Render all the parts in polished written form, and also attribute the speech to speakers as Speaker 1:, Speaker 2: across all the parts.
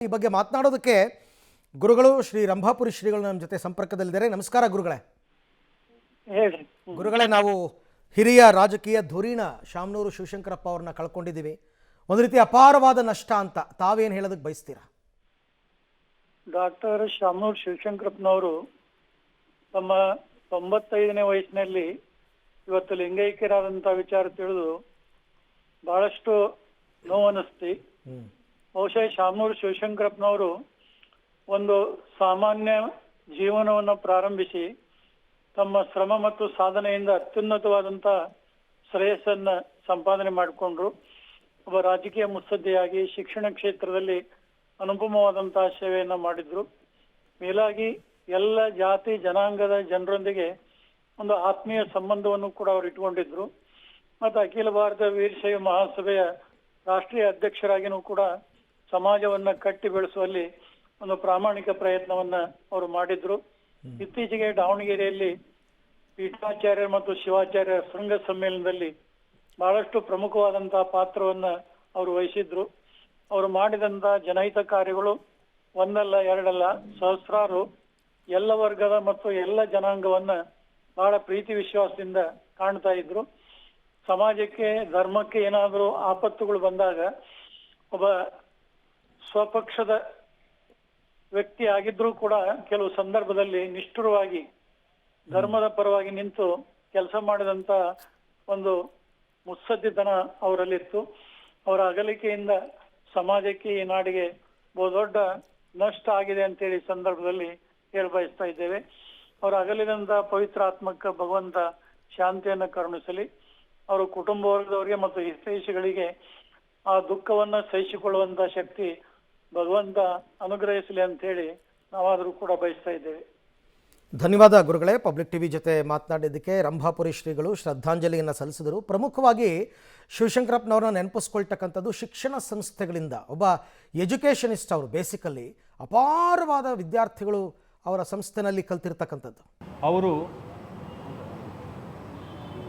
Speaker 1: ಈ ಬಗ್ಗೆ ಮಾತನಾಡೋದಕ್ಕೆ ಗುರುಗಳು ಶ್ರೀ ರಂಭಾಪುರಿ ಶ್ರೀಗಳು ನಮ್ಮ ಜೊತೆ ಸಂಪರ್ಕದಲ್ಲಿದ್ದಾರೆ. ನಮಸ್ಕಾರ ಗುರುಗಳೇ.
Speaker 2: ಹೇಳ್ರಿ.
Speaker 1: ಗುರುಗಳೇ, ನಾವು ಹಿರಿಯ ರಾಜಕೀಯ ಧುರೀಣ ಶಾಮನೂರು ಶಿವಶಂಕರಪ್ಪ ಅವ್ರನ್ನ ಕಳ್ಕೊಂಡಿದ್ದೀವಿ. ಒಂದು ರೀತಿ ಅಪಾರವಾದ ನಷ್ಟ ಅಂತ ತಾವೇನು ಹೇಳೋದಕ್ಕೆ ಬಯಸ್ತೀರಾ?
Speaker 2: ಡಾಕ್ಟರ್ ಶಾಮನೂರು ಶಿವಶಂಕರಪ್ಪನವರು ತಮ್ಮ 95ನೇ ವಯಸ್ಸಿನಲ್ಲಿ ಇವತ್ತು ಲಿಂಗೈಕ್ಯರಾದಂಥ ವಿಚಾರ ತಿಳಿದು ಬಹಳಷ್ಟು ನೋವನಿಸ್ತಿ. ಬಹುಶಃ ಶಾಮನೂರು ಶಿವಶಂಕರಪ್ಪನವರು ಒಂದು ಸಾಮಾನ್ಯ ಜೀವನವನ್ನು ಪ್ರಾರಂಭಿಸಿ ತಮ್ಮ ಶ್ರಮ ಮತ್ತು ಸಾಧನೆಯಿಂದ ಅತ್ಯುನ್ನತವಾದಂಥ ಶ್ರೇಯಸ್ಸನ್ನ ಸಂಪಾದನೆ ಮಾಡಿಕೊಂಡ್ರು. ಒಬ್ಬ ರಾಜಕೀಯ ಮುತ್ಸದ್ದಿಯಾಗಿ ಶಿಕ್ಷಣ ಕ್ಷೇತ್ರದಲ್ಲಿ ಅನುಪಮವಾದಂತಹ ಸೇವೆಯನ್ನ ಮಾಡಿದ್ರು. ಮೇಲಾಗಿ ಎಲ್ಲ ಜಾತಿ ಜನಾಂಗದ ಜನರೊಂದಿಗೆ ಒಂದು ಆತ್ಮೀಯ ಸಂಬಂಧವನ್ನು ಕೂಡ ಅವರು ಇಟ್ಕೊಂಡಿದ್ರು. ಮತ್ತು ಅಖಿಲ ಭಾರತ ವೀರಶೈವ ಮಹಾಸಭೆಯ ರಾಷ್ಟ್ರೀಯ ಅಧ್ಯಕ್ಷರಾಗಿನೂ ಕೂಡ ಸಮಾಜವನ್ನ ಕಟ್ಟಿ ಬೆಳೆಸುವಲ್ಲಿ ಒಂದು ಪ್ರಾಮಾಣಿಕ ಪ್ರಯತ್ನವನ್ನ ಅವರು ಮಾಡಿದ್ರು. ಇತ್ತೀಚೆಗೆ ದಾವಣಗೆರೆಯಲ್ಲಿ ಪೀಠಾಚಾರ್ಯ ಮತ್ತು ಶಿವಾಚಾರ್ಯ ಶೃಂಗ ಸಮ್ಮೇಳನದಲ್ಲಿ ಬಹಳಷ್ಟು ಪ್ರಮುಖವಾದಂತಹ ಪಾತ್ರವನ್ನ ಅವರು ವಹಿಸಿದ್ರು. ಅವರು ಮಾಡಿದಂತ ಜನಹಿತ ಕಾರ್ಯಗಳು ಒಂದಲ್ಲ ಎರಡಲ್ಲ ಸಹಸ್ರಾರು ಎಲ್ಲ ವರ್ಗದ ಮತ್ತು ಎಲ್ಲ ಜನಾಂಗವನ್ನ ಬಹಳ ಪ್ರೀತಿ ವಿಶ್ವಾಸದಿಂದ ಕಾಣ್ತಾ ಇದ್ರು. ಸಮಾಜಕ್ಕೆ ಧರ್ಮಕ್ಕೆ ಏನಾದರೂ ಆಪತ್ತುಗಳು ಬಂದಾಗ ಒಬ್ಬ ಸ್ವಪಕ್ಷದ ವ್ಯಕ್ತಿ ಆಗಿದ್ರೂ ಕೂಡ ಕೆಲವು ಸಂದರ್ಭದಲ್ಲಿ ನಿಷ್ಠುರವಾಗಿ ಧರ್ಮದ ಪರವಾಗಿ ನಿಂತು ಕೆಲಸ ಮಾಡಿದಂತ ಒಂದು ಮುತ್ಸದ್ದಿತನ ಅವರಲ್ಲಿತ್ತು. ಅವರ ಅಗಲಿಕೆಯಿಂದ ಸಮಾಜಕ್ಕೆ ಈ ನಾಡಿಗೆ ಬಹುದೊಡ್ಡ ನಷ್ಟ ಆಗಿದೆ ಅಂತೇಳಿ ಸಂದರ್ಭದಲ್ಲಿ ಬಯಸ್ತಾ ಇದ್ದೇವೆ. ಅವರ ಅಗಲಿದಂತ ಪವಿತ್ರ ಆತ್ಮಕ್ಕೆ ಭಗವಂತ ಶಾಂತಿಯನ್ನ ಕರುಣಿಸಲಿ. ಅವರ ಕುಟುಂಬ ವರ್ಗದವರಿಗೆ ಮತ್ತು ಹಿತೈಷಿಗಳಿಗೆ ಆ ದುಃಖವನ್ನ ಸಹಿಸಿಕೊಳ್ಳುವಂತ ಶಕ್ತಿ ಭಗವಂತ ಅನುಗ್ರಹಿಸಲಿ ಅಂತ ಹೇಳಿ ನಾವಾದರೂ ಕೂಡ ಬಯಸ್ತಾ ಇದ್ದೇವೆ.
Speaker 1: ಧನ್ಯವಾದ ಗುರುಗಳೇ. ಪಬ್ಲಿಕ್ ಟಿವಿ ಜೊತೆ ಮಾತನಾಡಿದ್ದಕ್ಕೆ. ರಂಭಾಪುರಿ ಶ್ರೀಗಳು ಶ್ರದ್ಧಾಂಜಲಿಯನ್ನು ಸಲ್ಲಿಸಿದರು. ಪ್ರಮುಖವಾಗಿ ಶಿವಶಂಕರಪ್ಪನವ್ರನ್ನ ನೆನಪಿಸ್ಕೊಳ್ತಕ್ಕಂಥದ್ದು ಶಿಕ್ಷಣ ಸಂಸ್ಥೆಗಳಿಂದ. ಒಬ್ಬ ಎಜುಕೇಷನಿಸ್ಟ್ ಅವರು, ಬೇಸಿಕಲಿ ಅಪಾರವಾದ ವಿದ್ಯಾರ್ಥಿಗಳು ಅವರ ಸಂಸ್ಥೆನಲ್ಲಿ ಕಲ್ತಿರ್ತಕ್ಕಂಥದ್ದು.
Speaker 3: ಅವರು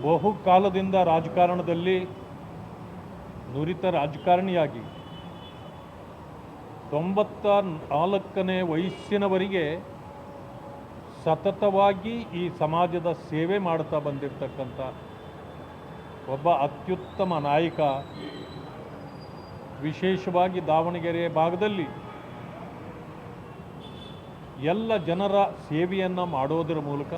Speaker 3: ಬಹುಕಾಲದಿಂದ ರಾಜಕಾರಣದಲ್ಲಿ ನುರಿತ ರಾಜಕಾರಣಿಯಾಗಿ 94ನೇ ವಯಸ್ಸಿನವರೆಗೆ ಸತತವಾಗಿ ಈ ಸಮಾಜದ ಸೇವೆ ಮಾಡ್ತಾ ಬಂದಿರತಕ್ಕಂಥ ಒಬ್ಬ ಅತ್ಯುತ್ತಮ ನಾಯಕ. ವಿಶೇಷವಾಗಿ ದಾವಣಗೆರೆ ಭಾಗದಲ್ಲಿ ಎಲ್ಲ ಜನರ ಸೇವೆಯನ್ನು ಮಾಡೋದರ ಮೂಲಕ